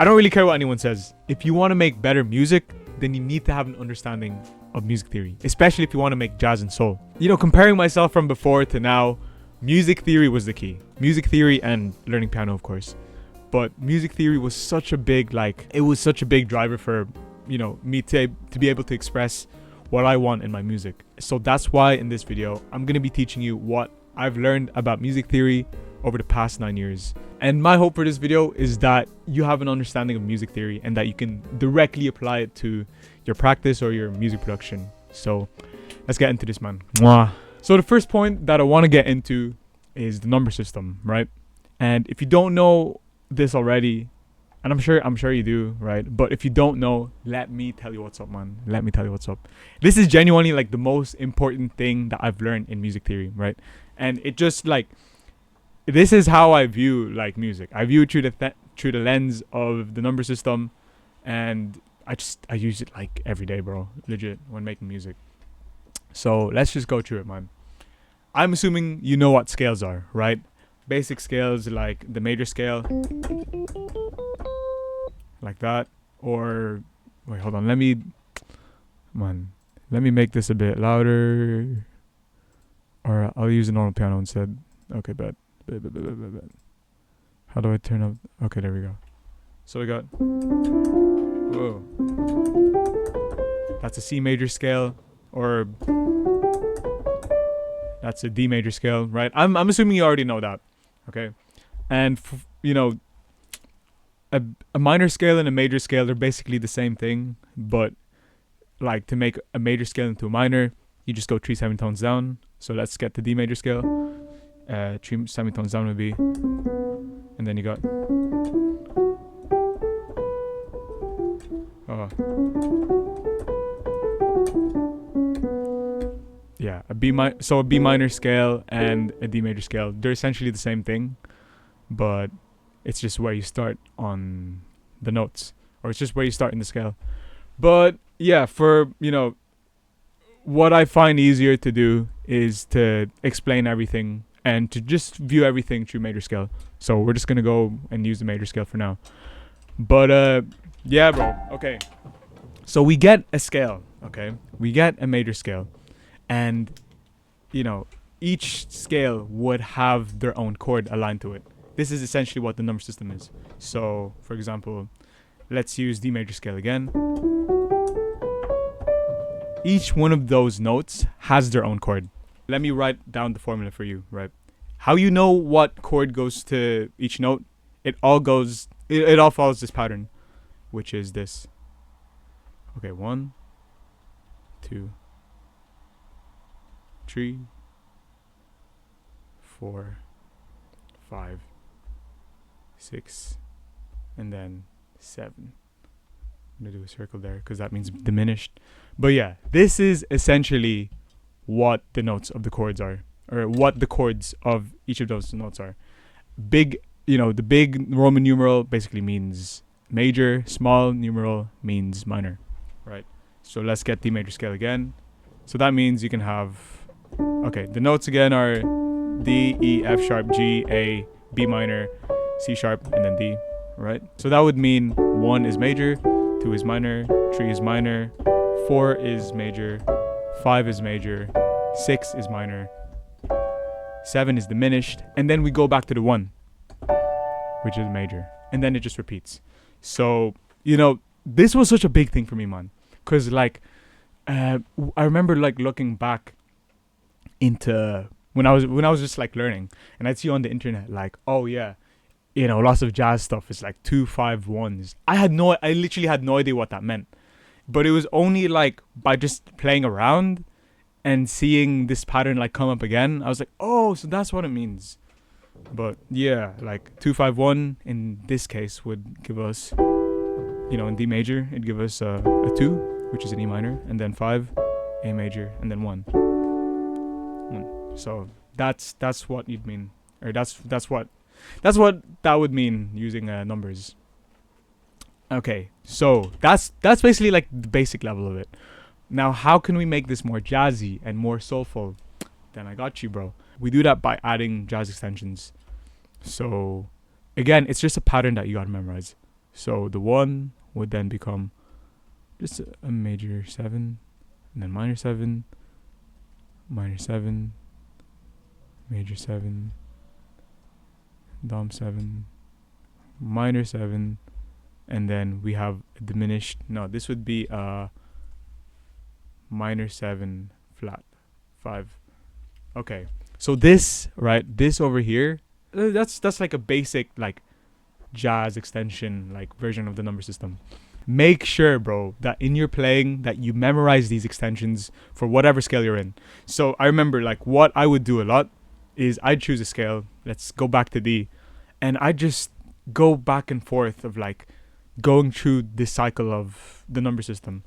I don't really care what anyone says. If you want to make better music, then you need to have an understanding of music theory, especially if you want to make jazz and soul. You know, comparing myself from before to now, music theory was the key. Music theory and learning piano, of course. But music theory was such a big, it was such a big driver for, you know, me to be able to express what I want in my music. So that's why in this video, I'm going to be teaching you what I've learned about music theory over the past 9 years. And my hope for this video is that you have an understanding of music theory and that you can directly apply it to your practice or your music production. So let's get into this, man. Mwah. So the first point that I want to get into is the number system, right? And if you don't know this already, and I'm sure you do, right? But if you don't know, let me tell you what's up, man. Let me tell you what's up. This is genuinely like the most important thing that I've learned in music theory, right? And it just this is how I view like music. I view it through the lens of the number system, and I use it like every day, bro. Legit, when making music. So let's just go through it, man. I'm assuming you know what scales are, right? Basic scales like the major scale, like that, or wait, hold on. Let me make this a bit louder, or I'll use a normal piano instead. Okay, bet. How do I turn up? Okay, there we go. So we got, whoa, that's a C major scale, or that's a D major scale, right? I'm assuming you already know that, okay? And you know, a minor scale and a major scale, they're basically the same thing, but like to make a major scale into a minor, you just go 3 semitones down. So let's get the D major scale. 3 semitones down would be, and then you got, yeah, a B minor scale and a D major scale, they're essentially the same thing, but it's just where you start on the notes, or it's just where you start in the scale. But yeah, for, you know, what I find easier to do is to explain everything and to just view everything through major scale. So we're just gonna go and use the major scale for now. But yeah, bro. Okay, so we get a scale. Okay, we get a major scale, and you know, each scale would have their own chord aligned to it. This is essentially what the number system is. So for example, let's use D major scale again. Each one of those notes has their own chord. Let me write down the formula for you, right? How you know what chord goes to each note? It all follows this pattern, which is this. Okay, 1, 2, 3, 4, 5, 6, and then 7. I'm gonna do a circle there because that means diminished. But yeah, this is essentially what the notes of the chords are, or what the chords of each of those notes are. Big, you know, the big Roman numeral basically means major, small numeral means minor, right? So let's get D major scale again. So that means you can have, okay, the notes again are D, E, F sharp, G, A, B minor, C sharp, and then D, right? So that would mean 1 is major, 2 is minor, 3 is minor, 4 is major, 5 is major, 6 is minor, 7 is diminished, and then we go back to the 1, which is major, and then it just repeats. So, you know, this was such a big thing for me, man, because like I remember like looking back into when I was just like learning, and I'd see on the internet like, oh yeah, you know, lots of jazz stuff is like 2-5-1s. I literally had no idea what that meant. But it was only like by just playing around and seeing this pattern like come up again, I was like, oh, so that's what it means. But yeah, like 2-5-1 in this case would give us, you know, in D major, it'd give us a 2, which is an E minor, and then 5, A major, and then 1. So that's what you'd mean, or that's what that would mean using numbers. Okay, so that's basically like the basic level of it. Now, how can we make this more jazzy and more soulful? Then I got you, bro. We do that by adding jazz extensions. So again, it's just a pattern that you gotta memorize. So the 1 would then become just a major 7, and then minor 7, minor 7, major 7, dom 7, minor 7, and then we have a diminished. No, this would be a minor 7 flat 5. Okay, so this, right, this over here, that's like a basic like jazz extension like version of the number system. Make sure, bro, that in your playing that you memorize these extensions for whatever scale you're in. So I remember like what I would do a lot is I'd choose a scale. Let's go back to D, and I just go back and forth of like going through this cycle of the number system.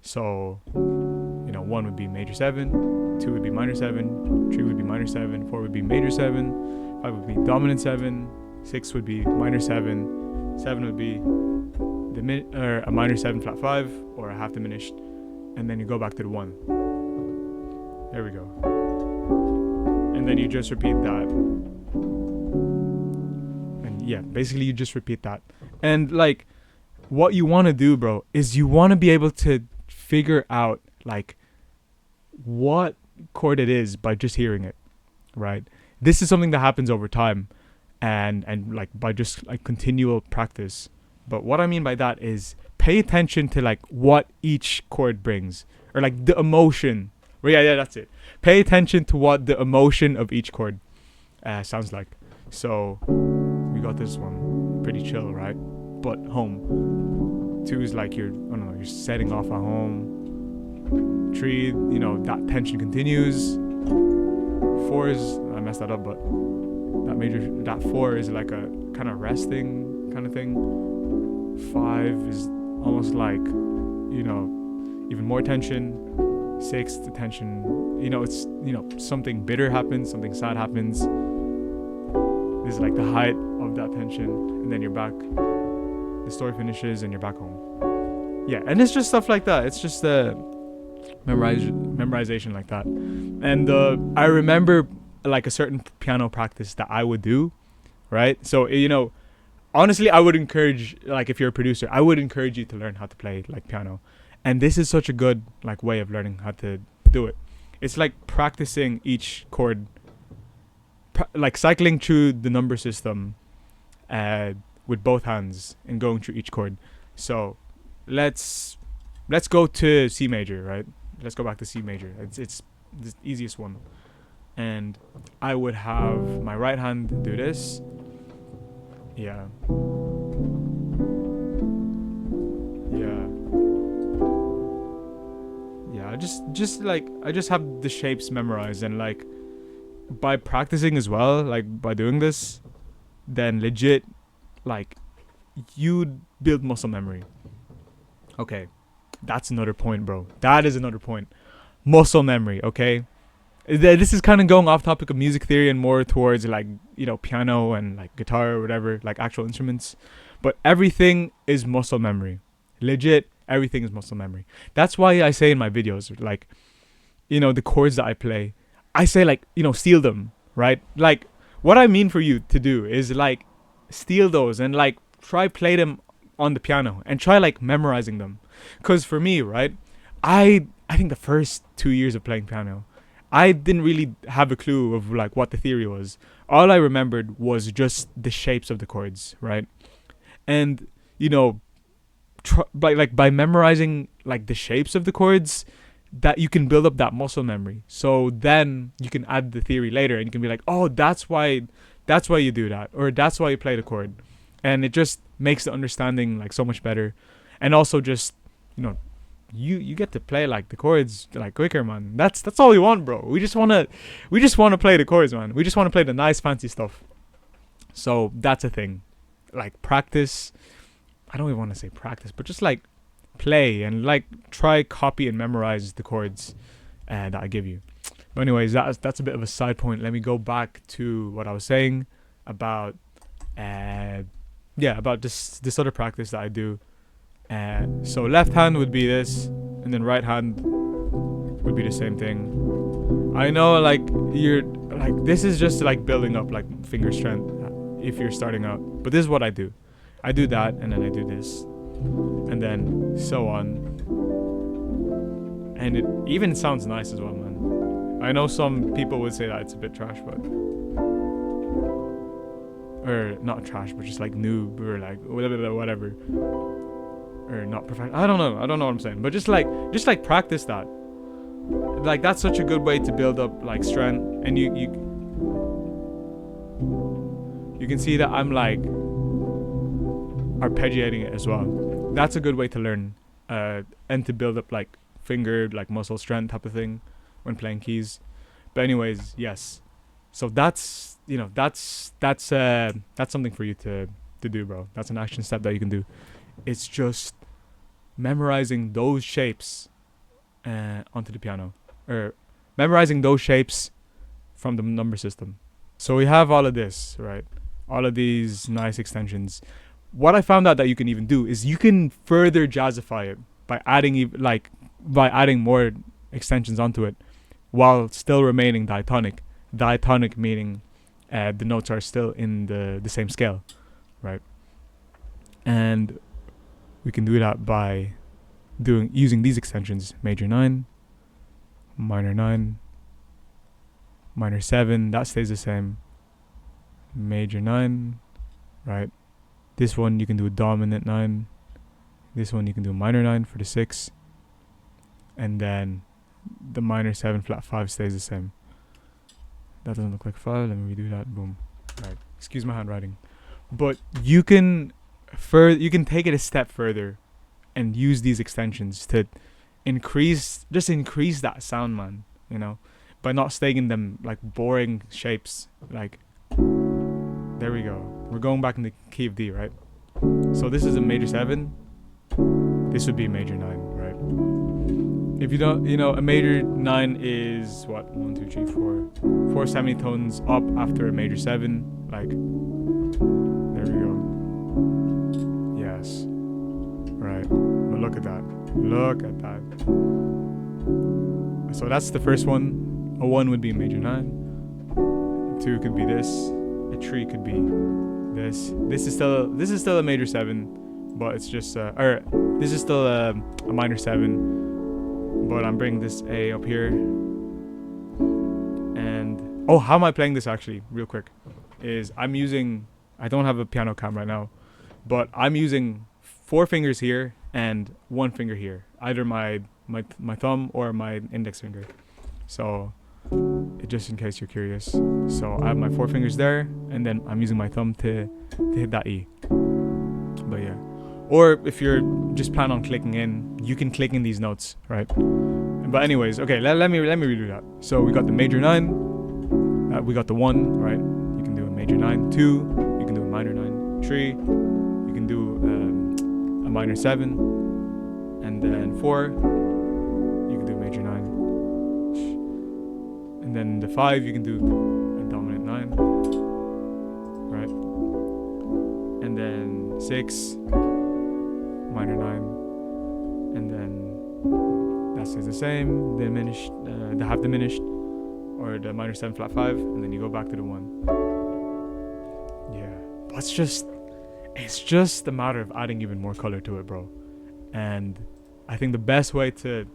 So, 1 would be major 7, 2 would be minor 7, 3 would be minor 7, 4 would be major 7, 5 would be dominant 7, 6 would be minor 7, 7 would be a minor 7 flat 5 or a half diminished, and then you go back to the 1. There we go. And then you just repeat that. And yeah, basically you just repeat that. And like what you want to do, bro, is you want to be able to figure out like what chord it is by just hearing it, right? This is something that happens over time and like by just like continual practice. But what I mean by that is pay attention to like what each chord brings, or like the emotion. Yeah, that's it. Pay attention to what the emotion of each chord sounds like. So we got this one, pretty chill, right? But home. 2 is like you're setting off at home. 3, that tension continues. 4 is, I messed that up, but that 4 is like a kind of resting kind of thing. 5 is almost like, even more tension. 6, the tension, it's, something bitter happens, something sad happens. This is like the height of that tension, and then you're back. The story finishes and you're back home. Yeah, and it's just stuff like that. It's just memorization like that. And I remember like a certain piano practice that I would do, right? So, honestly, I would encourage, like if you're a producer, I would encourage you to learn how to play like piano. And this is such a good like way of learning how to do it. It's like practicing each chord, like cycling through the number system with both hands and going through each chord. So let's go to C major, right? Let's go back to C major. It's the easiest one. And I would have my right hand do this. Yeah. I just have the shapes memorized, and like by practicing as well, like by doing this, then legit like you build muscle memory. Okay, that's another point, bro. That is another point. Muscle memory, okay? This is kind of going off topic of music theory and more towards like, piano and like guitar or whatever, like actual instruments. But everything is muscle memory. Legit, everything is muscle memory. That's why I say in my videos, like, the chords that I play, I say like, steal them, right? Like what I mean for you to do is like steal those and like try play them on the piano and try like memorizing them. Because for me, right, I think the first 2 years of playing piano, I didn't really have a clue of like what the theory was. All I remembered was just the shapes of the chords, right? And by memorizing like the shapes of the chords, that you can build up that muscle memory. So then you can add the theory later, and you can be like, oh, that's why you do that, or that's why you play the chord, and it just makes the understanding like so much better. And also just you get to play like the chords like quicker, man. That's all we want, bro. We just want to play the chords, man. We just want to play the nice fancy stuff. So that's a thing. Like practice, I don't even want to say practice, but just like play and like try copy and memorize the chords that I give you. But anyways, that's a bit of a side point. Let me go back to what I was saying about about this other practice that I do. So left hand would be this, and then right hand would be the same thing. I know like you're like, this is just like building up like finger strength if you're starting out, but this is what I do. I do that, and then I do this, and then so on. And it even sounds nice as well, man. I know some people would say that it's a bit trash, but or not trash, but just like noob or like whatever, or not perfect. I don't know what I'm saying, but just like practice that. Like that's such a good way to build up like strength, and you can see that I'm like arpeggiating it as well. That's a good way to learn and to build up like finger like muscle strength type of thing when playing keys. But anyways, yes. So that's something for you to do, bro. That's an action step that you can do. It's just memorizing those shapes onto the piano, or memorizing those shapes from the number system. So we have all of this, right? All of these nice extensions. What I found out that you can even do is you can further jazzify it by adding more extensions onto it while still remaining diatonic. Diatonic meaning the notes are still in the same scale, right? And we can do that by using these extensions: major 9, minor 9, minor 7, that stays the same, major 9, right? This one you can do dominant 9, this one you can do minor 9 for the 6, and then the minor 7 flat 5 stays the same. That doesn't look like 5. Let me redo that. Boom. Right. Excuse my handwriting. But you can take it a step further and use these extensions to increase that sound, man, you know, by not staying in them like boring shapes. Like, there we go. We're going back in the key of D, right? So this is a major 7. This would be major 9, right? If you don't, a major 9 is what? 1, 2, 3, 4. 4 semitones up after a major 7. Like, there we go. Yes. Right. But look at that. Look at that. So that's the first one. A 1 would be major 9. A 2 could be this. A 3 could be this. This is still a major 7, but it's just this is still a minor 7. But I'm bringing this A up here. And how am I playing this actually, real quick? Is I don't have a piano cam right now, but I'm using 4 fingers here and 1 finger here, either my thumb or my index finger. So just in case you're curious, so I have my 4 fingers there, and then I'm using my thumb to hit that E. But yeah. Or if you're just planning on clicking in, you can click in these notes, right? But anyways, okay, let me redo that. So we got the major 9, we got the 1, right? You can do a major 9, 2, you can do a minor 9, 3, you can do a minor 7, and then 4, you can do major 9, and then the 5 you can do a dominant 9, right? And then 6. Minor 9, and then that stays the same, diminished, the half diminished, or the minor 7 flat 5, and then you go back to the 1. Yeah, but it's just a matter of adding even more color to it, bro. And I think the best way to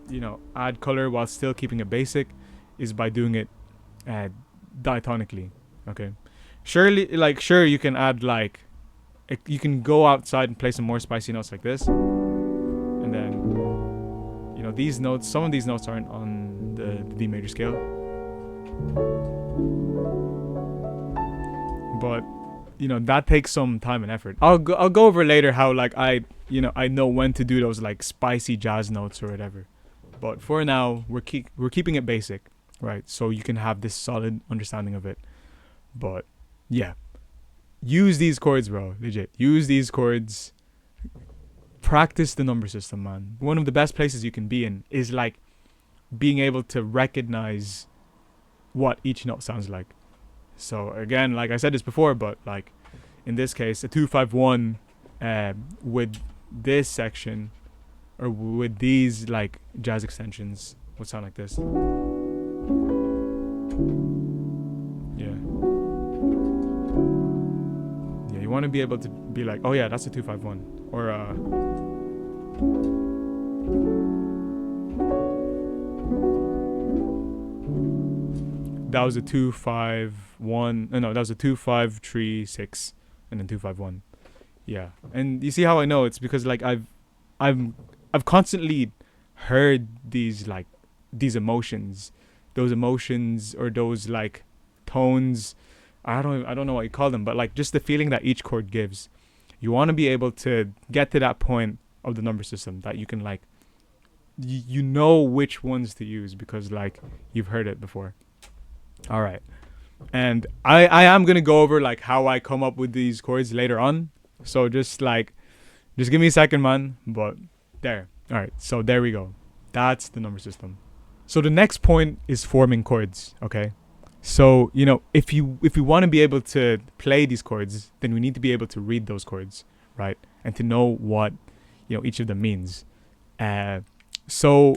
add color while still keeping it basic is by doing it diatonically. Okay, sure, you can add you can go outside and play some more spicy notes like this, and then these notes, some of these notes aren't on the D major scale, but that takes some time and effort. I'll go over later how I know when to do those like spicy jazz notes or whatever, but for now we're keeping it basic, right? So you can have this solid understanding of it. But yeah, use these chords, bro. Legit. Use these chords. Practice the number system, man. One of the best places you can be in is like being able to recognize what each note sounds like. So again, like I said this before, but like in this case, a 2-5-1 with this section or with these like jazz extensions would sound like this. Yeah, you want to be able to be like, oh yeah, that's a 2-5-1, or that was a 2-5-1. No, that was a 2-5-3-6, and then 2-5-1. Yeah, and you see how I know? It's because like I've constantly heard these emotions, those emotions or those like tones. I don't know what you call them, but like just the feeling that each chord gives. You want to be able to get to that point of the number system that you can like, you know which ones to use because like you've heard it before. All right, and I am gonna go over like how I come up with these chords later on. So just give me a second, man. But there. All right, so there we go. That's the number system. So the next point is forming chords. Okay. So, you know, if we want to be able to play these chords, then we need to be able to read those chords, right? And to know what, you know, each of them means. So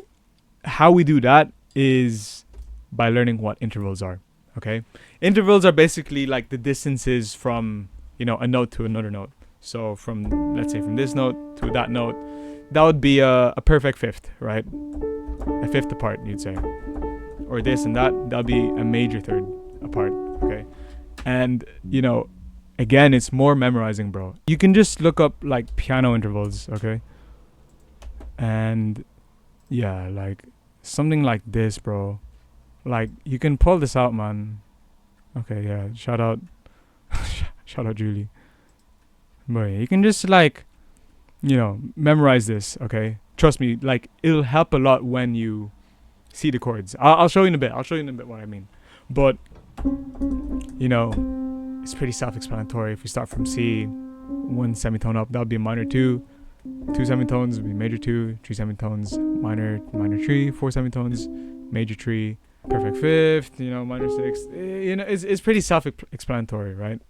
how we do that is by learning what intervals are, okay? Intervals are basically like the distances from, you know, a note to another note. So from, let's say from this note to that note, that would be a perfect fifth, right? A fifth apart, you'd say. Or this and that'll be a major third apart, okay? And, you know, again, it's more memorizing, bro. You can just look up, like, piano intervals, okay? And, yeah, like, something like this, bro. Like, you can pull this out, man. Okay, yeah, shout out Julie. But yeah, you can just, like, you know, memorize this, okay? Trust me, like, it'll help a lot when you see the chords. I'll show you in a bit. What I mean. But, you know, it's pretty self-explanatory. If we start from C, 1 semitone up, that would be a minor 2. 2 semitones would be major 2. 3 semitones, minor 3. 4 semitones, major 3. Perfect fifth, you know, minor 6. You know, it's pretty self-explanatory, right?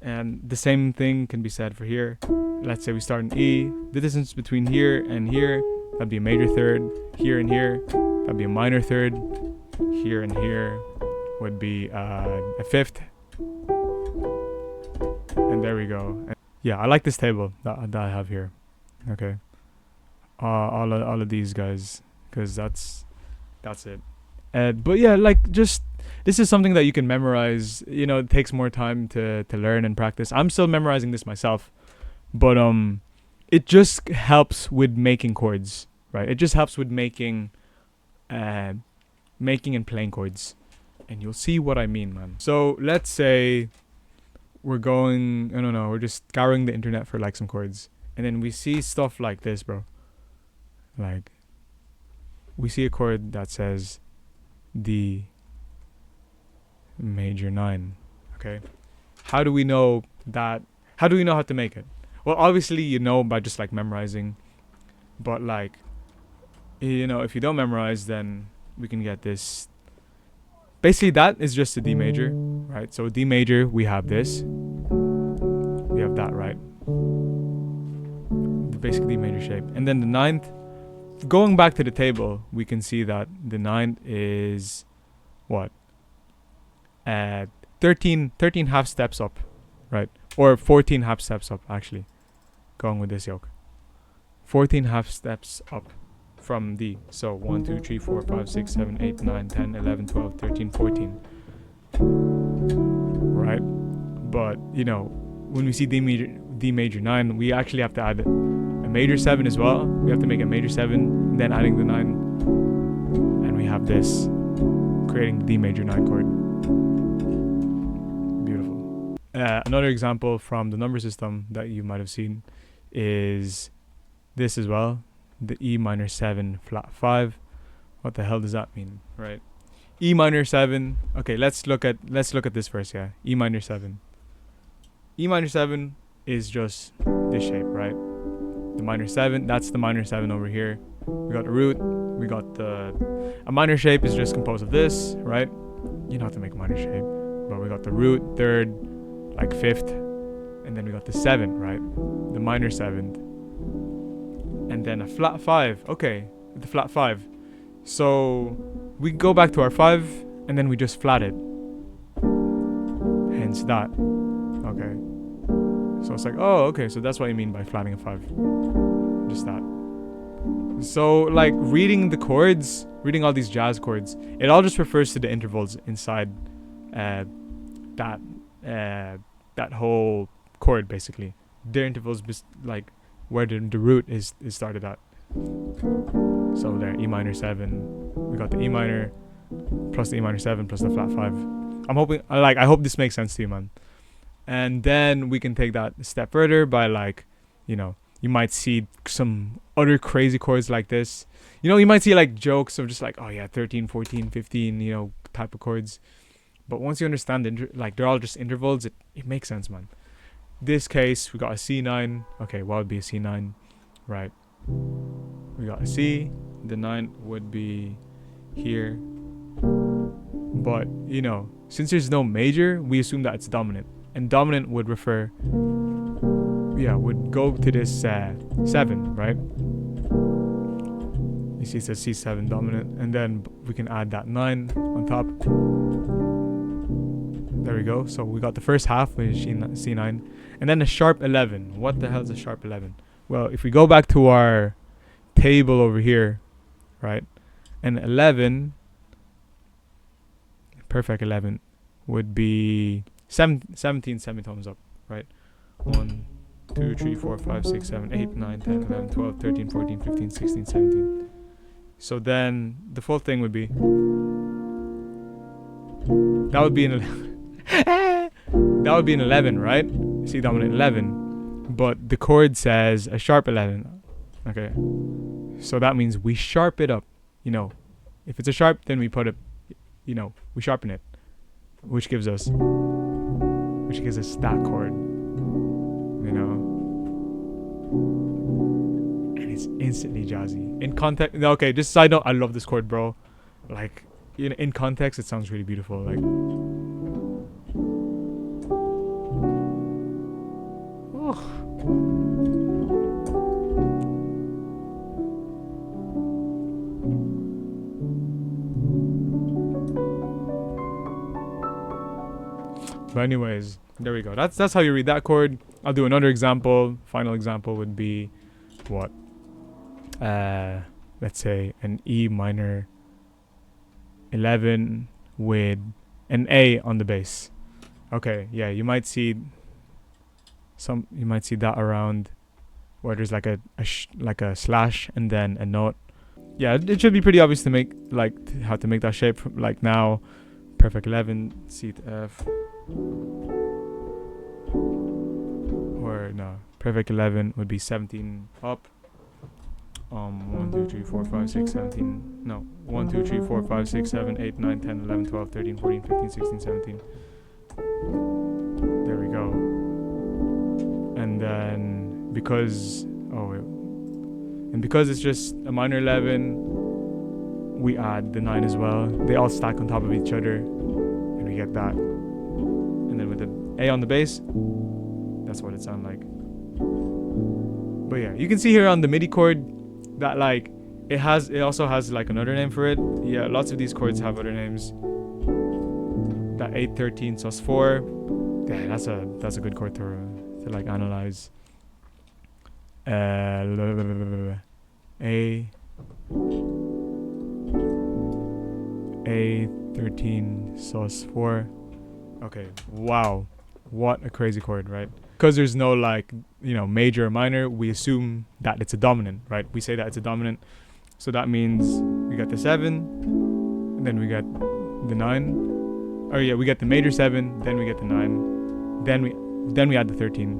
And the same thing can be said for here. Let's say we start in E. The distance between here and here, that'd be a major third. Here and here, that'd be a minor third. Here and here would be a fifth. And there we go. And yeah, I like this table that I have here. Okay. All of these guys, because that's it. But yeah, like, just this is something that you can memorize. You know, it takes more time to learn and practice. I'm still memorizing this myself, but it just helps with making chords, right? It just helps with making and playing chords, and you'll see what I mean, man. So let's say we're going, I don't know, we're just scouring the internet for like some chords, and then we see stuff like this, bro. Like, we see a chord that says D major 9. Okay, how do we know that? How do we know how to make it? Well, obviously you know by just like memorizing, but like, you know, if you don't memorize, then we can get this. Basically, that is just a D major, right? So D major, we have this, we have that, right? The basic D major shape, and then the ninth. Going back to the table, we can see that the ninth is what? 13 half steps up, right? Or 14 half steps up, actually. Going with this yoke. 14 half steps up from D. So 1, 2, 3, 4, 5, 6, 7, 8, 9, 10, 11, 12, 13, 14. Right? But, you know, when we see D major 9, we actually have to add a major 7 as well. We have to make a major 7, then adding the 9. And we have this, creating the D major 9 chord. Beautiful. Another example from the number system that you might have seen is this as well. The E minor 7 flat 5. What the hell does that mean, right? E minor 7. Okay, let's look at this first, yeah. E minor 7. E minor 7 is just this shape, right? The minor 7, that's the minor 7 over here. We got the root, we got a minor shape is just composed of this, right? You know how to make a minor shape. But we got the root, third, like fifth, and then we got the 7, right? The minor 7th. And then a flat 5. Okay, the flat 5. So we go back to our 5, and then we just flat it. Hence that. Okay. So it's like, oh, okay, so that's what you mean by flatting a 5. Just that. So like reading the chords, reading all these jazz chords, it all just refers to the intervals inside that whole chord basically. Their intervals like where the root is started at. So there, E minor 7. We got the E minor plus the E minor 7 plus the flat 5. I hope this makes sense to you, man. And then we can take that a step further by like, you know, you might see some other crazy chords like this. You know, you might see like jokes of just like, oh yeah, 13, 14, 15, you know, type of chords. But once you understand, like they're all just intervals, it makes sense, man. This case, we got a C9. Okay, what would be a C9? Right. We got a C. The 9 would be here. But, you know, since there's no major, we assume that it's dominant. And dominant would refer, would go to this 7, right? You see it says C7 dominant. And then we can add that 9 on top. There we go. So we got the first half, which is C9. And then a sharp 11. What the hell is a sharp 11? Well, if we go back to our table over here, right? And 11, perfect 11, would be 17 semitones up, right? 1, 2, 3, 4, 5, 6, 7, 8, 9, 10, 11, 12, 13, 14, 15, 16, 17. So then the full thing would be, that would be an 11, right? C dominant 11. But the chord says a sharp 11. Okay. So that means we sharp it up. You know, if it's a sharp, then we put it, you know, we sharpen it. Which gives us that chord. You know. And it's instantly jazzy. In context, okay, just side note, I love this chord, bro. Like, in context, it sounds really beautiful. Like, but anyways, there we go. That's how you read that chord. I'll do another example. Final example would be what? Let's say an E minor 11 with an A on the bass. Okay, yeah, you might see that around where there's like a slash and then a note. Yeah, it should be pretty obvious to make, like, how to make that shape. Like now, perfect 11, C to F. Or no, perfect 11 would be 17 up. 1, 2, 3, 4, 5, 6, 17. No, 1, 2, 3, 4, 5, 6, 7, 8, 9, 10, 11, 12, 13, 14, 15, 16, 17. There we go. And then because it's just a minor 11, we add the 9 as well. They all stack on top of each other, and we get that. And then with the A on the bass, that's what it sounds like. But yeah, you can see here on the MIDI chord that like it also has like another name for it. Yeah, lots of these chords have other names. That 813 sus4. Yeah, that's a good chord to like analyze. A13 sus4. Okay, wow, what a crazy chord, right? Because there's no like, you know, major or minor, we assume that it's a dominant, right? We say that it's a dominant, so that means we got the 7, and then we got the 9. Oh yeah, we get the major 7, then we get the 9, then we add the 13,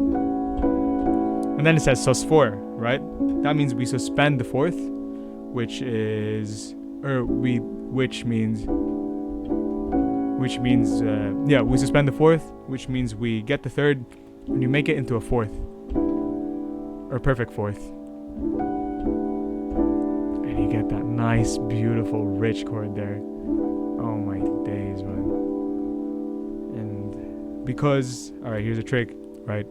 and then it says sus4, right? That means we suspend the 4th, which means we suspend the 4th, which means we get the 3rd and you make it into a 4th, or perfect 4th, and you get that nice, beautiful, rich chord there. Oh my days, man. And because, alright, here's a trick, right?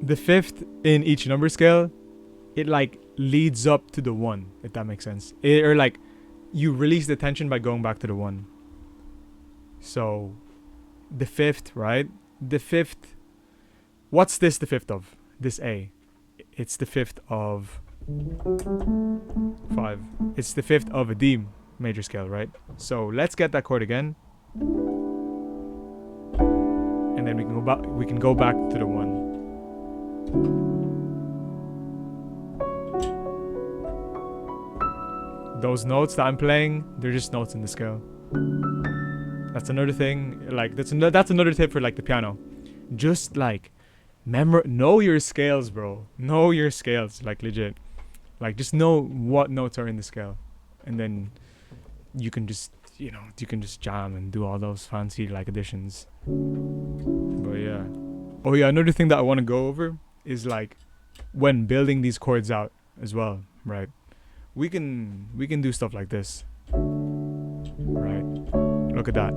The 5th in each number scale, it like leads up to the 1, if that makes sense. Or like you release the tension by going back to the 1. So the 5th, right? The 5th What's this the fifth of? This A. It's the fifth of 5. It's the fifth of a D major scale, right? So let's get that chord again. And then we can go back to the 1. Those notes that I'm playing, they're just notes in the scale. That's another thing, like that's another tip for like the piano. Just like know your scales, bro. Know your scales, like legit. Like just know what notes are in the scale, and then you can just jam and do all those fancy like additions. But yeah. Oh yeah, another thing that I want to go over is like when building these chords out as well, right? We can do stuff like this, right? Look at that.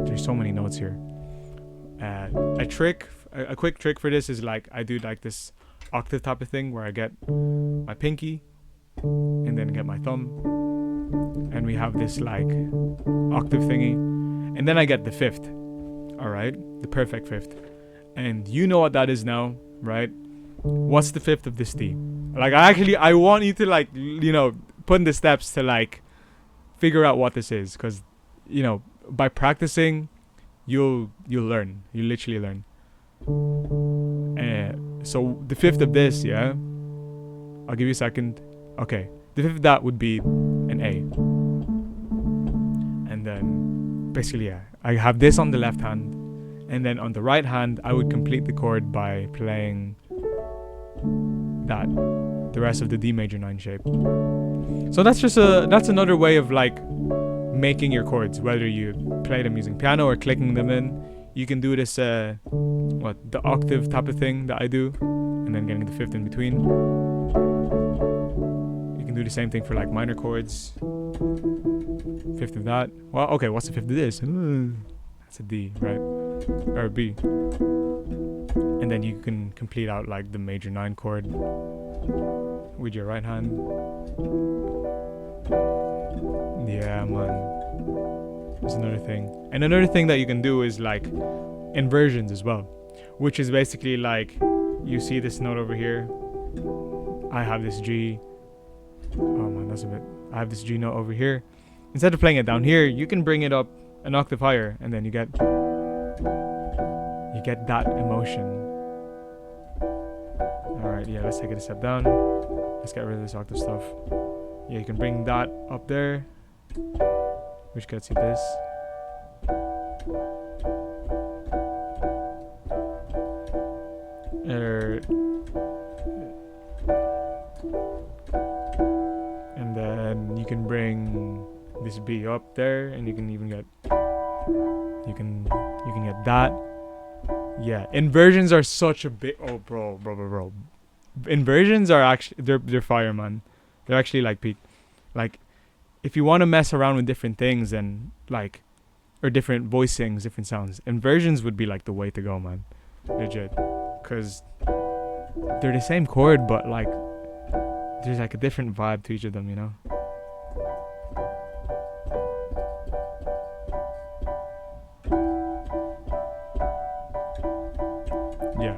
There's so many notes here. A quick trick for this is like I do like this octave type of thing where I get my pinky and then get my thumb, and we have this like octave thingy, and then I get the fifth. All right, the perfect fifth, and you know what that is now, right? What's the fifth of this D? Like I want you to like put in the steps to like figure out what this is, because by practicing you'll learn. You literally learn. So the fifth of this, yeah, I'll give you a second. Okay, the fifth of that would be an A, and then basically, yeah, I have this on the left hand, and then on the right hand I would complete the chord by playing the rest of the D major 9 shape. So that's another way of like making your chords, whether you play them using piano or clicking them in. You can do this the octave type of thing that I do, and then getting the fifth in between. You can do the same thing for like minor chords. Fifth of that. Well, okay, what's the fifth of this? That's a D, right? Or a B. And then you can complete out like the major 9 chord with your right hand. Yeah, man. That's another thing. And another thing that you can do is like inversions as well, which is basically like you see this note over here. I have this G. Oh man, that's a bit. I have this G note over here. Instead of playing it down here, you can bring it up an octave higher, and then you get that emotion. Alright, yeah, let's take it a step down. Let's get rid of this octave stuff. Yeah, you can bring that up there, which gets you this. And then you can bring this B up there, and you can even get you can get that. Yeah, inversions are such a big bro. Inversions are actually they're fire, man. They're actually like peak. Like if you want to mess around with different things and like or different voicings, different sounds, inversions would be like the way to go, man. Legit. Cause they're the same chord, but like there's like a different vibe to each of them, you know? Yeah,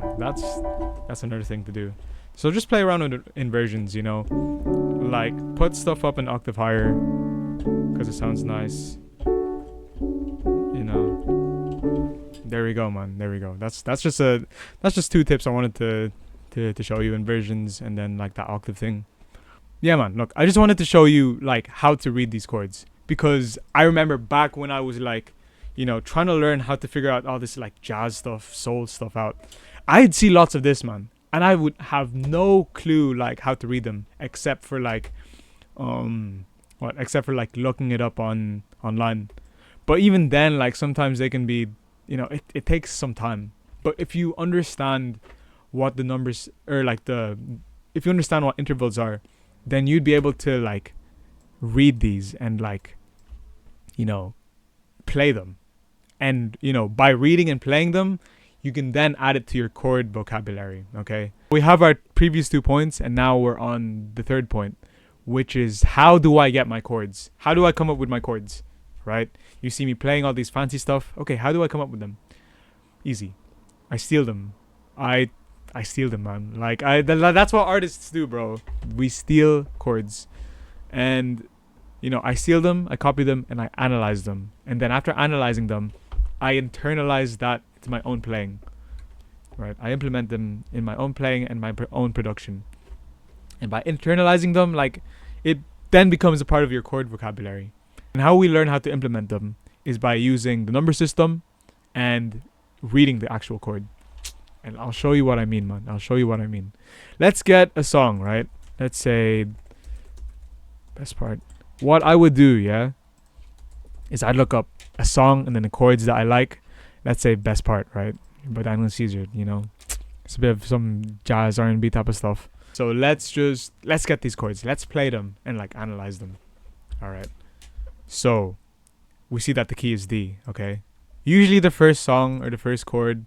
that's another thing to do. So just play around with inversions, you know? Like put stuff up an octave higher because it sounds nice. You know. There we go, man. There we go. That's just 2 tips I wanted to show you, inversions and then like that octave thing. Yeah, man. Look, I just wanted to show you like how to read these chords, because I remember back when I was like, you know, trying to learn how to figure out all this like jazz stuff, soul stuff out. I'd see lots of this, man, and I would have no clue like how to read them except for like looking it up online. But even then, like sometimes they can be, you know, it takes some time. But if you understand what the numbers or like if you understand what intervals are, then you'd be able to like read these and like, you know, play them. And, you know, by reading and playing them, you can then add it to your chord vocabulary, okay? We have our previous 2 points, and now we're on the 3rd point, which is how do I get my chords? How do I come up with my chords, right? You see me playing all these fancy stuff. Okay, how do I come up with them? Easy. I steal them. I steal them, man. Like that's what artists do, bro. We steal chords, and you know, I steal them, I copy them, and I analyze them. And then after analyzing them, I internalize that to my own playing. Right? I implement them in my own playing and my own production. And by internalizing them, like, it then becomes a part of your chord vocabulary. And how we learn how to implement them is by using the number system and reading the actual chord. And I'll show you what I mean, man. I'll show you what I mean. Let's get a song, right? Let's say, best part. What I would do, yeah, is I'd look up a song and then the chords that I like. Let's say best part, right? By Daniel Caesar, you know. It's a bit of some jazz, R&B type of stuff. So let's get these chords. Let's play them and like analyze them. All right. So we see that the key is D, okay? Usually the first song or the first chord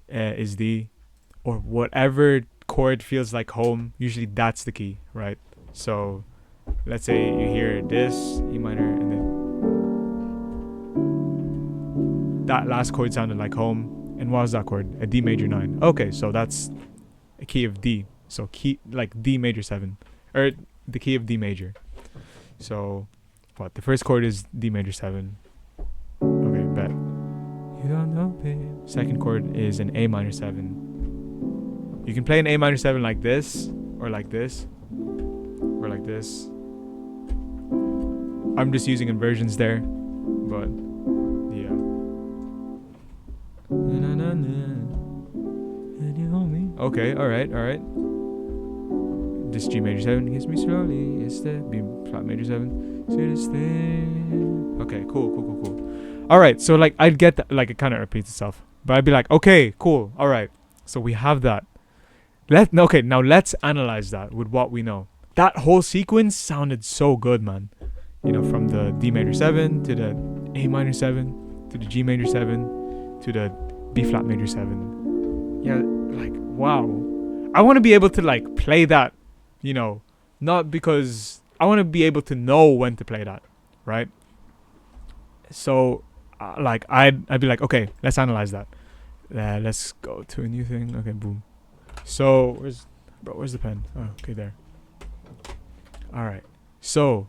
is D, or whatever chord feels like home. Usually that's the key, right? So let's say you hear this E minor and then that last chord sounded like home. And what was that chord? A D major 9. Okay, so that's a key of D. So key like D major 7, or the key of D major. So what? The first chord is D major 7. Okay, bet. You don't know, babe. Second chord is an A minor 7. You can play an A minor 7 like this, or like this, or like this. I'm just using inversions there, but yeah. Okay, alright. This G major 7 hits me slowly. It's the B flat major 7. Sweetest thing. Okay, cool. Alright, so like I'd get that, like it kind of repeats itself. But I'd be like, okay, cool, alright. So we have that. Now let's analyze that with what we know. That whole sequence sounded so good, man. You know, from the D major 7 to the A minor 7 to the G major 7 to the B flat major 7. Yeah, like, wow. I want to be able to like play that, you know, not because I want to be able to know when to play that, right? So like I'd be like, okay, let's analyze that. Let's go to a new thing. Okay, boom. So where's the pen? Oh, okay, there. All right. So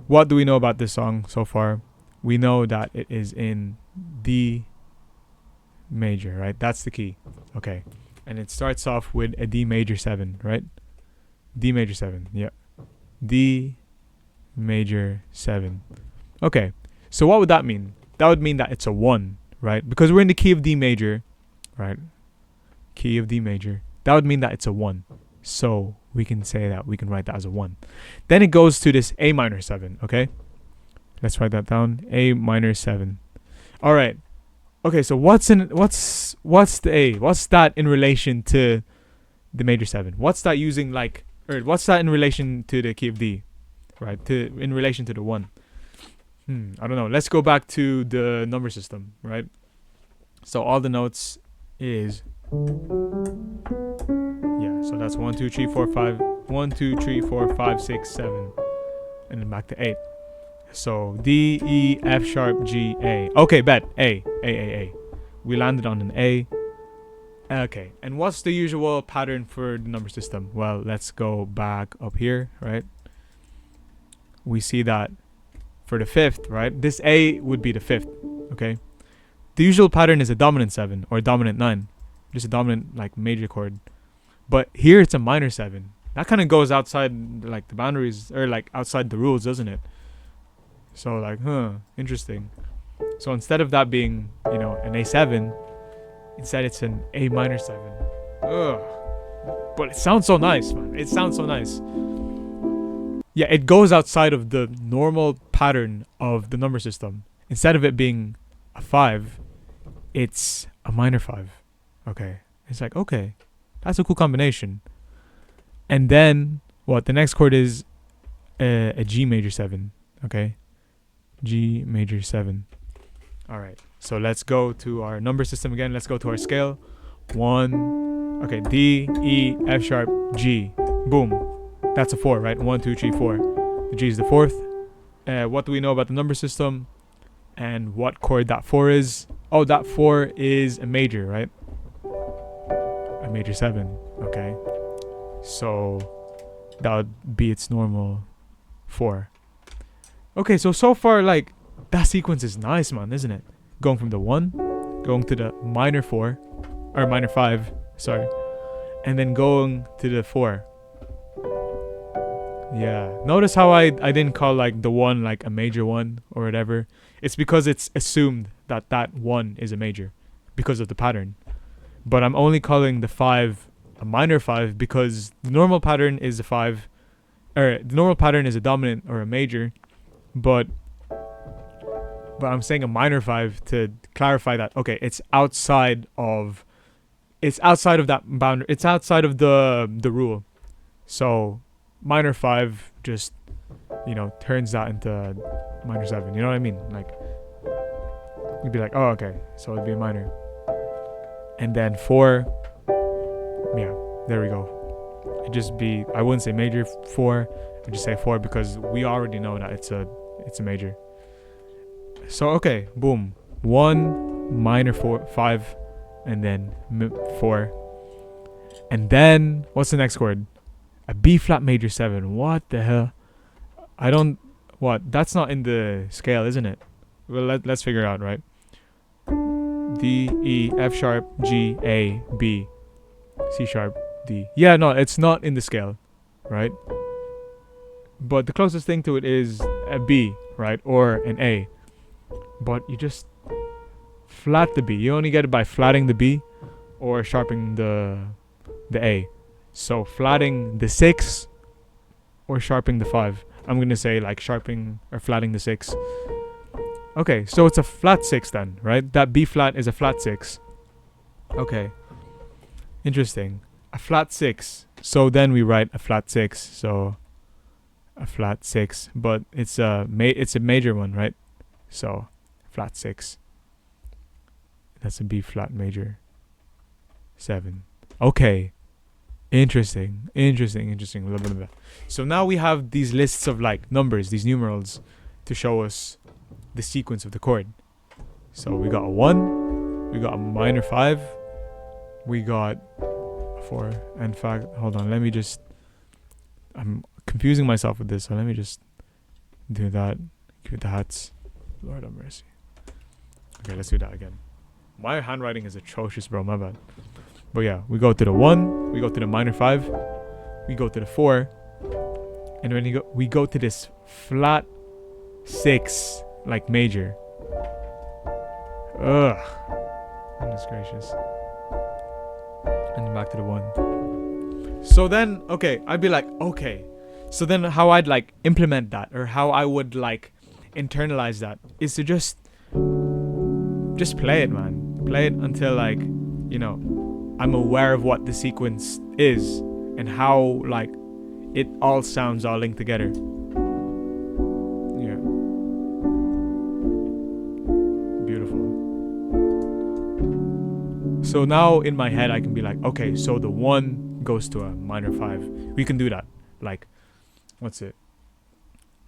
what do we know about this song so far? We know that it is in D major, right? That's the key. Okay. And it starts off with a D major 7, right? D major 7. Yeah. D major 7. Okay. So what would that mean? That would mean that it's a 1, right? Because we're in the key of D major, right? Key of D major. That would mean that it's a 1. So we can say that, we can write that as a 1. Then it goes to this A minor 7, okay? Let's write that down. A minor 7. All right. Okay, so what's the A? What's that in relation to the major 7? What's that using like, or what's that in relation to the key of D, right? In relation to the 1. I don't know. Let's go back to the number system, right? So all the notes is, yeah. So that's 1, 2, 3, 4, 5. 1, 2, 3, 4, 5, 6, 7, and then back to 8. So D, E, F sharp, G, A. Okay, bet. A. We landed on an A. Okay, and what's the usual pattern for the number system? Well, let's go back up here, right? We see that for the 5th, right? This A would be the 5th, okay? The usual pattern is a dominant 7 or a dominant 9. Just a dominant, like, major chord. But here it's a minor 7. That kind of goes outside, like, the boundaries, or, like, outside the rules, doesn't it? So, like, interesting. So instead of that being, you know, an A7, instead it's an A minor 7. Ugh. But it sounds so nice, man. It sounds so nice. Yeah, it goes outside of the normal pattern of the number system. Instead of it being a 5, it's a minor 5. Okay. It's like, okay, that's a cool combination. And then, what? The next chord is a G major 7. Okay. G major 7. All right. So let's go to our number system again. Let's go to our scale. 1. Okay. D, E, F sharp, G. Boom. That's a 4, right? 1, 2, 3, 4. The G is the 4th. What do we know about the number system? And what chord that 4 is? Oh, that 4 is a major, right? a major 7. Okay, so that would be its normal 4. Okay, so far, like, that sequence is nice, man, isn't it? Going from the 1, going to the minor 4, or minor 5, sorry, and then going to the 4. Yeah, notice how I didn't call like the 1 like a major 1 or whatever. It's because it's assumed that that 1 is a major because of the pattern. But I'm only calling the 5 a minor 5 because the normal pattern is a 5, or the normal pattern is a dominant or a major, but I'm saying a minor 5 to clarify that, okay, it's outside of that boundary, it's outside of the rule. So minor 5 just, turns that into minor 7. You know what I mean? Like, you'd be like, oh, okay, so it'd be a minor. And then 4, yeah, there we go. It'd just be, I wouldn't say major 4, I'd just say 4 because we already know that it's a major. So, okay, boom. 1, minor 4, 5, and then 4. And then, what's the next chord? A B flat major 7. What the hell? That's not in the scale, isn't it? Well, let's figure it out, right? D, E, F sharp, G, A, B, C sharp, D. Yeah, no, it's not in the scale, right? But the closest thing to it is a B, right? Or an A. But you just flat the B. You only get it by flatting the B or sharpening the A. So flatting the 6 or sharpening the 5. I'm going to say like sharpening or flatting the 6. Okay, so it's a flat 6 then, right? That B flat is a flat 6. Okay. Interesting. A flat 6. So then we write a flat 6. So a flat 6, but it's a major one, right? So flat 6. That's a B flat major 7. Okay. Interesting. Blah, blah, blah. So now we have these lists of like numbers, these numerals, to show us the sequence of the chord. So we got a 1, we got a minor 5, we got a 4. In fact, hold on, I'm confusing myself with this, so let me just do that. Give it the hats. Lord have mercy. Okay, let's do that again. My handwriting is atrocious, bro, my bad. But yeah, we go to the 1, we go to the minor 5, we go to the 4, and when we go to this flat 6, like major. Ugh. Goodness gracious. And then back to the 1. So then, okay, I'd be like, okay. So then how I'd like implement that, or how I would like internalize that, is to just play it, man. Play it until like, I'm aware of what the sequence is and how like it all sounds all linked together. Yeah. Beautiful. So now in my head I can be like, okay, so the 1 goes to a minor 5. We can do that. Like, what's it?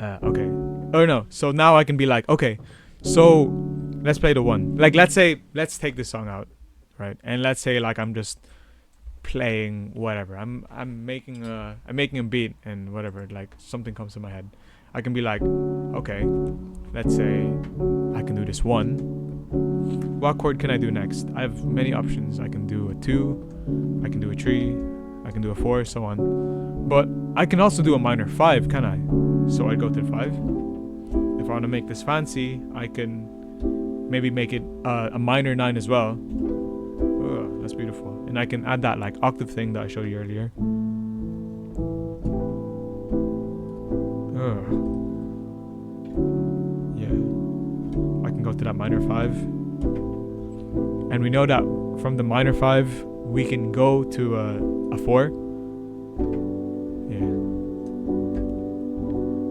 Okay. Oh no. So now I can be like, okay, so let's play the 1. Like, let's take this song out. Right, and let's say like I'm just playing whatever. I'm making a beat and whatever. Like something comes to my head. I can be like, okay, let's say I can do this 1. What chord can I do next? I have many options. I can do a 2, I can do a 3, I can do a 4, so on. But I can also do a minor 5, can I? So I go to the 5. If I want to make this fancy, I can maybe make it a minor 9 as well. That's beautiful. And I can add that like octave thing that I showed you earlier. Yeah. I can go to that minor 5. And we know that from the minor 5 we can go to a 4. Yeah.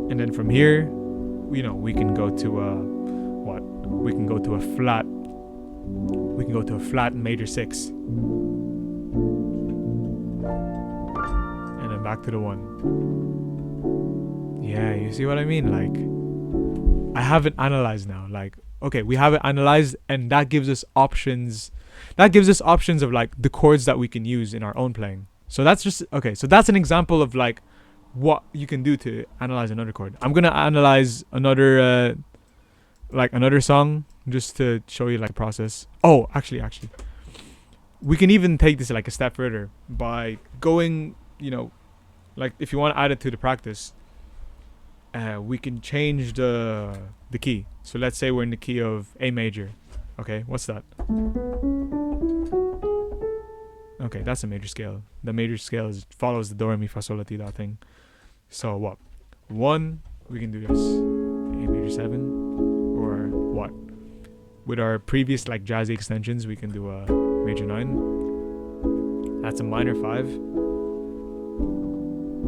And then from here, we can go to what? We can go to a flat. We can go to a flat major 6. And then back to the 1. Yeah, you see what I mean? Like, I have it analyzed now. Like, okay, we have it analyzed, and that gives us options that gives us options of like the chords that we can use in our own playing. So that's just okay. So that's an example of like what you can do to analyze another chord. I'm gonna analyze another song just to show you like process. Oh, actually, we can even take this like a step further by going, like if you want to add it to the practice, we can change the key. So let's say we're in the key of A major. Okay, what's that? Okay, that's a major scale. The major scale follows the do, re, mi, fa, sol, la, ti, that thing. So what? 1, we can do this. A major 7, or what? With our previous like jazzy extensions, we can do a major 9. That's a minor 5, a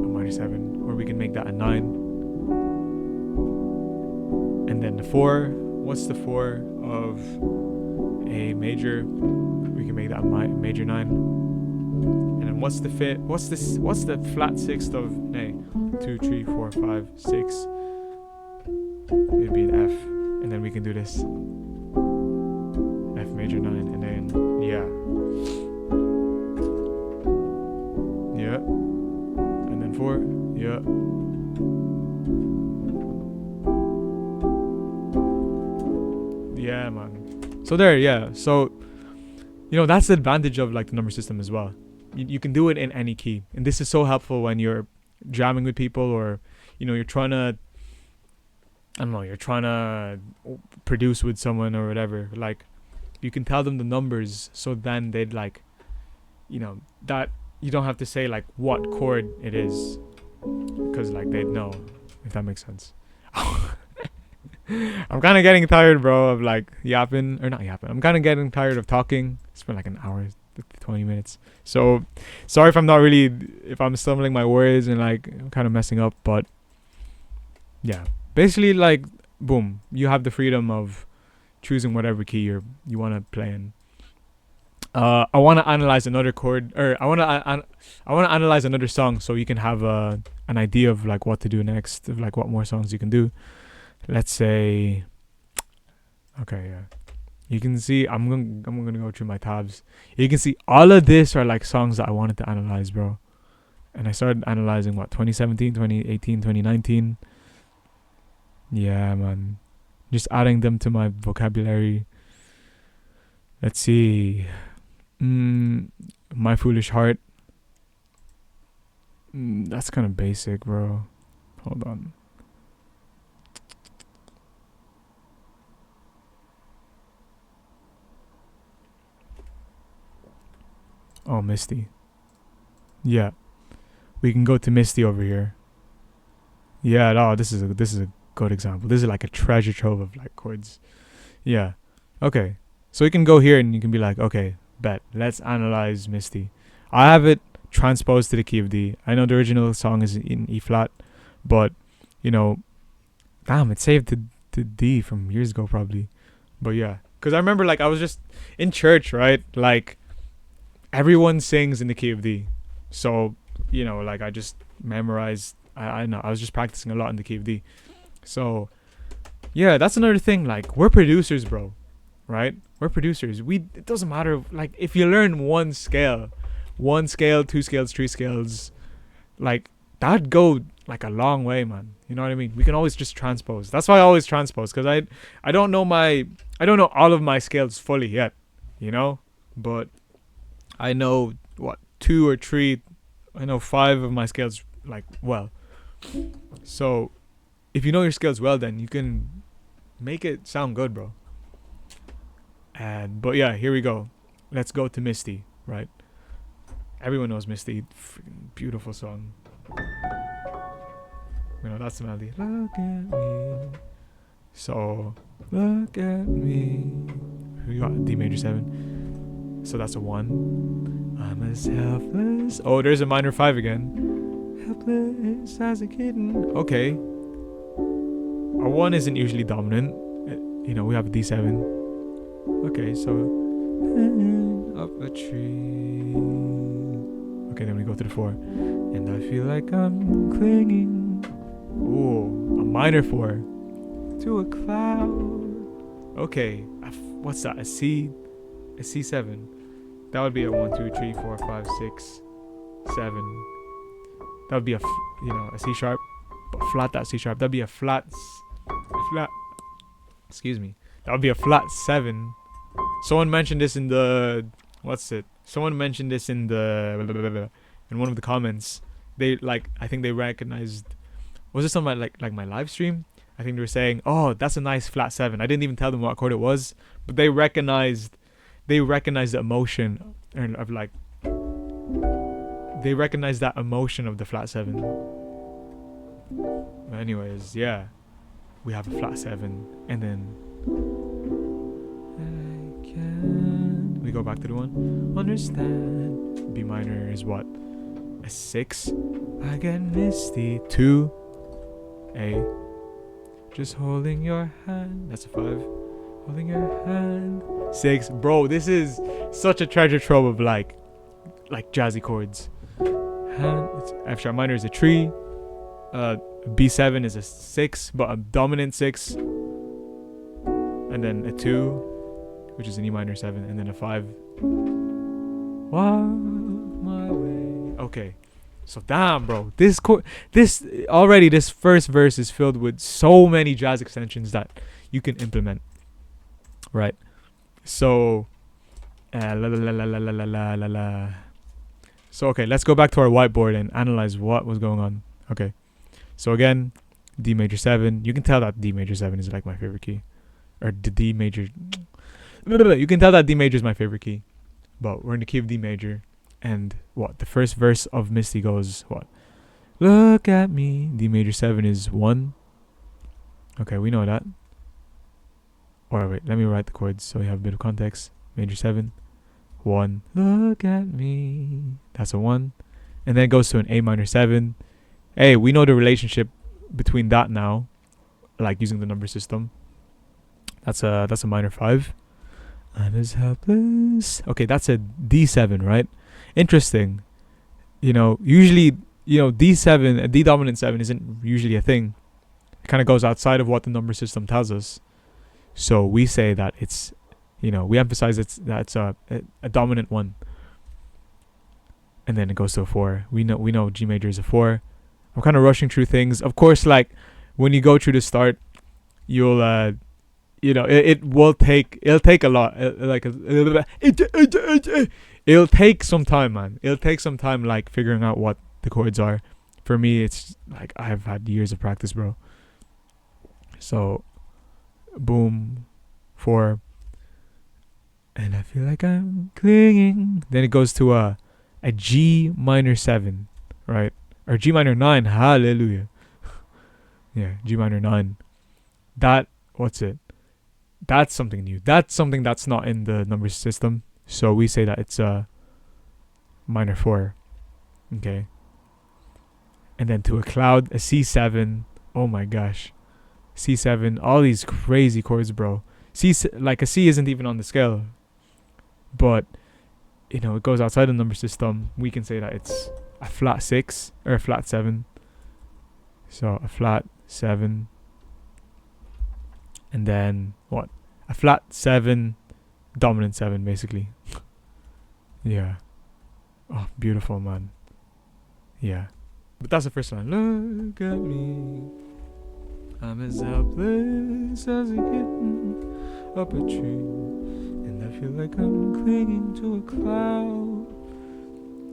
minor 7, or we can make that a 9. And then the 4, what's the 4 of A major? We can make that a major 9. And then what's the fifth? What's the flat 6th of 2, 3, 4, 5, 6? It'd be an F, and then we can do this F major 9, and then and then 4, man. So there, so that's the advantage of like the number system as well. You can do it in any key, and this is so helpful when you're jamming with people, or you're trying to produce with someone or whatever. Like you can tell them the numbers, so then they'd like that you don't have to say like what chord it is, because like they'd know, if that makes sense. I'm kind of getting tired, bro, of like yapping, or not yapping. I'm kind of getting tired of talking. It's been like an hour, 20 minutes. So sorry if I'm stumbling my words and like I'm kind of messing up, but yeah, basically like boom, you have the freedom of choosing whatever key you want to play in. I want to analyze another chord, or I want to analyze another song, so you can have an idea of like what to do next, of like what more songs you can do. Let's say, okay, yeah. You can see I'm gonna go through my tabs. You can see all of this are like songs that I wanted to analyze, bro. And I started analyzing 2017, 2018, 2019. Yeah, man. Just adding them to my vocabulary. Let's see. My Foolish Heart. That's kind of basic, bro. Hold on. Oh, Misty. Yeah, we can go to Misty over here. Yeah, no, this is a good example. This is like a treasure trove of like chords. Yeah. Okay. So you can go here and you can be like, okay, bet. Let's analyze Misty. I have it transposed to the key of D. I know the original song is in E flat, but damn, it's saved to D from years ago probably. But yeah, because I remember like I was just in church, right? Like everyone sings in the key of D. So, like I just memorized. I know I was just practicing a lot in the key of D. So, yeah, that's another thing. Like we're producers, bro. Right? We're producers. It doesn't matter. Like if you learn one scale, 2 scales, 3 scales, like that'd go like a long way, man. You know what I mean? We can always just transpose. That's why I always transpose, because I don't know all of my scales fully yet, but I know 2 or 3. I know 5 of my scales like well. So if you know your scales well, then you can make it sound good, bro. But yeah, here we go. Let's go to Misty, right? Everyone knows Misty. Freaking beautiful song. That's the melody. Look at me. So look at me. We got D major 7. So that's a 1. I'm as helpless. Oh, there's a minor 5 again. Helpless as a kitten. Okay. A 1 isn't usually dominant. We have a D7. Okay, so up a tree. Okay, then we go to the 4. And I feel like I'm clinging. Ooh, a minor 4 to a cloud. Okay, what's that? A C a C7. That would be a 1, 2, 3, 4, 5, 6, 7. That would be a a C sharp, but flat that C sharp. That'd be a flat. Excuse me. That would be a flat 7. Someone mentioned this in the Someone mentioned this in the in one of the comments. They I think they recognized. Was it something like my live stream? I think they were saying, "Oh, that's a nice flat 7." I didn't even tell them what chord it was, but they recognized the emotion of they recognized that emotion of the flat 7. But anyways, yeah, we have a flat 7, and then we go back to the one. Understand. B minor is what? A 6. I get misty. 2. A. Just holding your hand. That's a 5. Holding your hand. 6. Bro, this is such a treasure trove of like jazzy chords. Hand. F sharp minor is a 3. B7 is a 6, but a dominant 6. And then a 2, which is an E minor 7, and then a 5. Walk my way. Okay. So damn, bro, this first verse is filled with so many jazz extensions that you can implement, right? So, So okay, let's go back to our whiteboard and analyze what was going on. Okay, so again, D major 7. You can tell that D major 7 is like my favorite key, or the D major. You can tell that D major is my favorite key, but we're in the key of D major. And what? The first verse of Misty goes, what? Look at me. D major 7 is 1. Okay, we know that. Or wait, let me write the chords so we have a bit of context. Major 7, 1. Look at me. That's a 1. And then it goes to an A minor 7. Hey, we know the relationship between that now, like using the number system. That's a minor 5. I'm as helpless. Okay, that's a D7, right? Interesting. Usually, D7, a D dominant 7 isn't usually a thing. It kind of goes outside of what the number system tells us. So we say that it's, we emphasize that's a dominant 1. And then it goes to a 4. We know G major is a 4. I'm kind of rushing through things. Of course, like when you go through the start, you'll it'll take a lot, it'll take some time, man. It'll take some time, like figuring out what the chords are. For me, it's like I've had years of practice, bro. So, boom, 4, and I feel like I'm clinging. Then it goes to a G minor 7, right? Or G minor 9. Hallelujah. Yeah, G minor 9. What's it? That's something new. That's something that's not in the number system. So we say that it's a minor 4. Okay. And then to a cloud, a C7. Oh my gosh. C7. All these crazy chords, bro. Like a C isn't even on the scale. But, it goes outside the number system. We can say that it's a flat 6 or a flat 7. So a flat 7. And then what? A flat 7, dominant 7, basically. Yeah. Oh, beautiful, man. Yeah. But that's the first line. Look at me. I'm as helpless as a kitten up a tree. And I feel like I'm clinging to a cloud.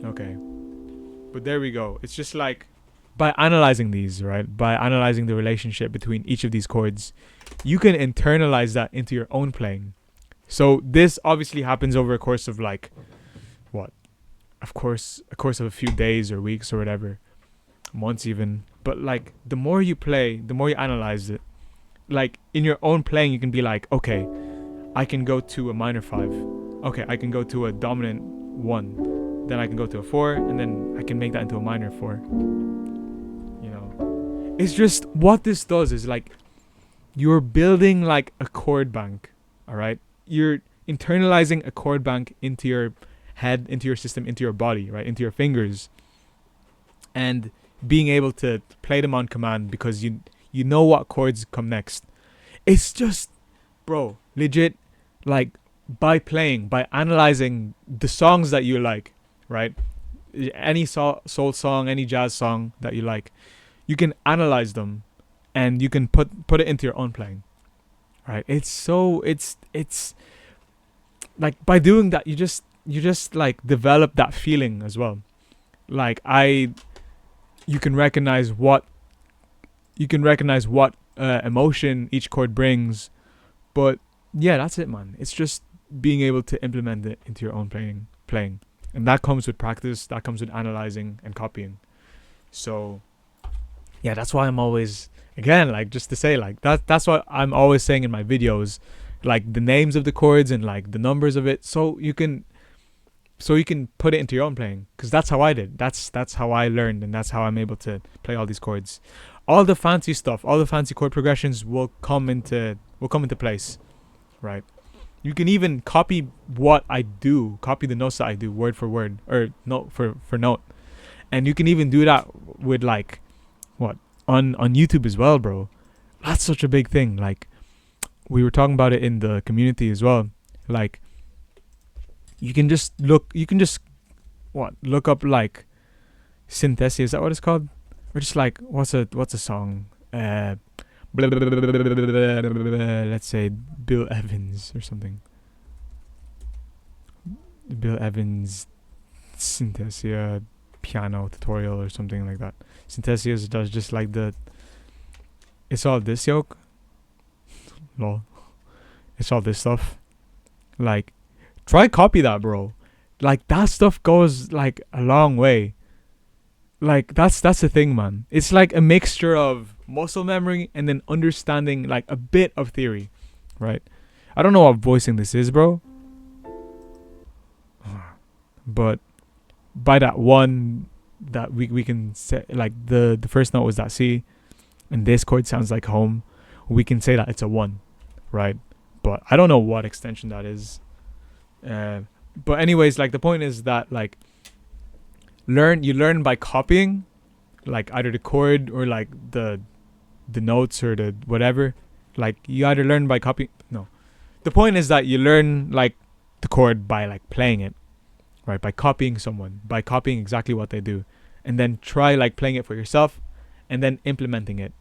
Okay. But there we go. It's just like, by analyzing these, right? By analyzing the relationship between each of these chords, you can internalize that into your own playing. So this obviously happens over a course of like, what? Of course, a course of a few days or weeks or whatever, months even. But like, the more you play, the more you analyze it. Like in your own playing, you can be like, okay, I can go to a minor 5. Okay, I can go to a dominant 1. Then I can go to a 4, and then I can make that into a minor 4. It's just, what this does is like, you're building like a chord bank, all right? You're internalizing a chord bank into your head, into your system, into your body, right? Into your fingers. And being able to play them on command because you know what chords come next. It's just, bro, legit, like by playing, by analyzing the songs that you like, right? Any soul song, any jazz song that you like, you can analyze them, and you can put it into your own playing, right? It's like by doing that, you just like develop that feeling as well. Like you can recognize what emotion each chord brings. But yeah, that's it, man. It's just being able to implement it into your own playing, and that comes with practice. That comes with analyzing and copying. So yeah, that's why I'm always, again, like, just to say, like, that's what I'm always saying in my videos, like the names of the chords and like the numbers of it, so you can put it into your own playing, because that's how I did. That's how I learned, and that's how I'm able to play all these chords. All the fancy stuff, all the fancy chord progressions will come into place, right? You can even copy what I do, copy the notes that I do word for word, or note for note, and you can even do that with like what on YouTube as well, bro. That's such a big thing. Like, we were talking about it in the community as well. Like, you can just look up like synthesia, is that what it's called? Or just like, what's a song? Let's say Bill Evans or something. Bill Evans synthesia piano tutorial or something like that. Synthesia does just like it's all this yoke. Lol. It's all this stuff. Like, try copy that, bro. Like, that stuff goes like a long way. Like, that's the thing, man. It's like a mixture of muscle memory and then understanding like a bit of theory, right? I don't know what voicing this is, bro. But by that one that we can say, like, the first note was that C, and this chord sounds like home, we can say that it's a 1, right? But I don't know what extension that is. But anyways, like, the point is that, like, you learn by copying, like, either the chord or like the notes or the whatever. Like, you either learn by copying. No, the point is that you learn like the chord by like playing it, right? By copying someone, by copying exactly what they do, and then try like playing it for yourself, and then implementing it,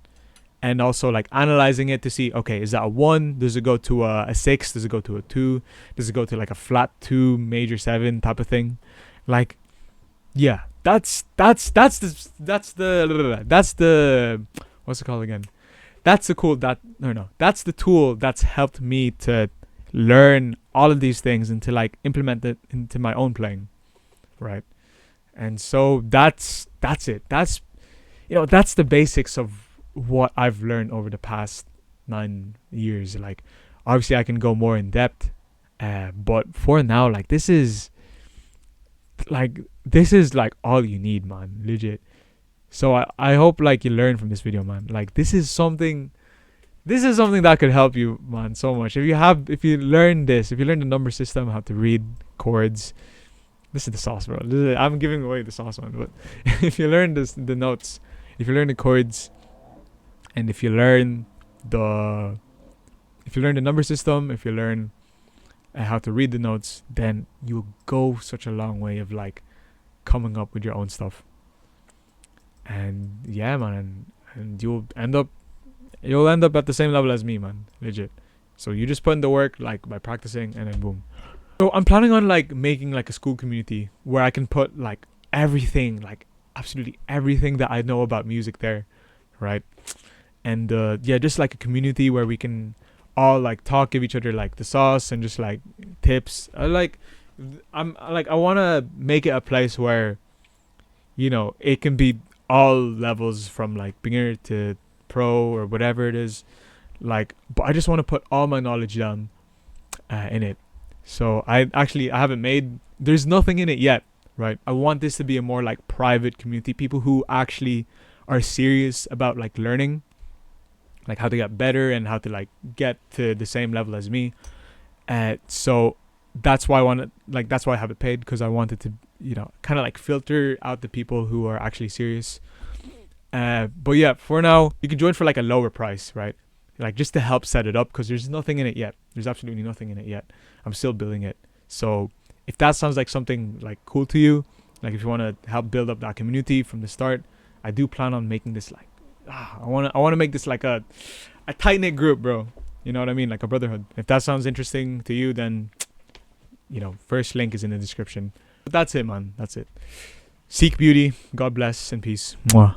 and also like analyzing it to see, okay, is that a 1? Does it go to a 6? Does it go to a 2? Does it go to like a flat 2 major 7 type of thing? Like, yeah, that's the what's it called again? That's the cool that no that's the tool that's helped me to learn all of these things and to like implement it into my own playing, right? And so that's it. That's the basics of what I've learned over the past 9 years. Like, obviously I can go more in depth, but for now, like, this is like all you need, man, legit. So I hope like you learn from this video, man. Like, this is something that could help you, man, so much. If you learn the number system, how to read chords, this is the sauce, bro. I'm giving away the sauce, man. But if you learn the notes, if you learn the chords, and if you learn the number system, if you learn how to read the notes, then you'll go such a long way of like coming up with your own stuff. And yeah, man, and you'll end up at the same level as me, man, legit. So you just put in the work, like, by practicing, and then boom. So I'm planning on like making like a school community where I can put like everything, like absolutely everything that I know about music there, right? And yeah, just like a community where we can all like talk, give each other like the sauce and just like tips. I want to make it a place where, it can be all levels from like beginner to pro or whatever it is, like, but I just want to put all my knowledge down in it. So I haven't there's nothing in it yet, right? I want this to be a more like private community, people who actually are serious about like learning, like how to get better and how to like get to the same level as me. So that's why I have it paid, because I wanted to, kind of like filter out the people who are actually serious. But yeah, for now, you can join for like a lower price, right? like just to help set it up, because there's nothing in it yet. There's absolutely nothing in it yet. I'm still building it. So if that sounds like something like cool to you, like if you want to help build up that community from the start, I do plan on making this like I want to make this like a tight-knit group, bro. You know what I mean? Like a brotherhood. If that sounds interesting to you, then first link is in the description. But that's it, man. That's it. Seek beauty. God bless and peace. Mwah.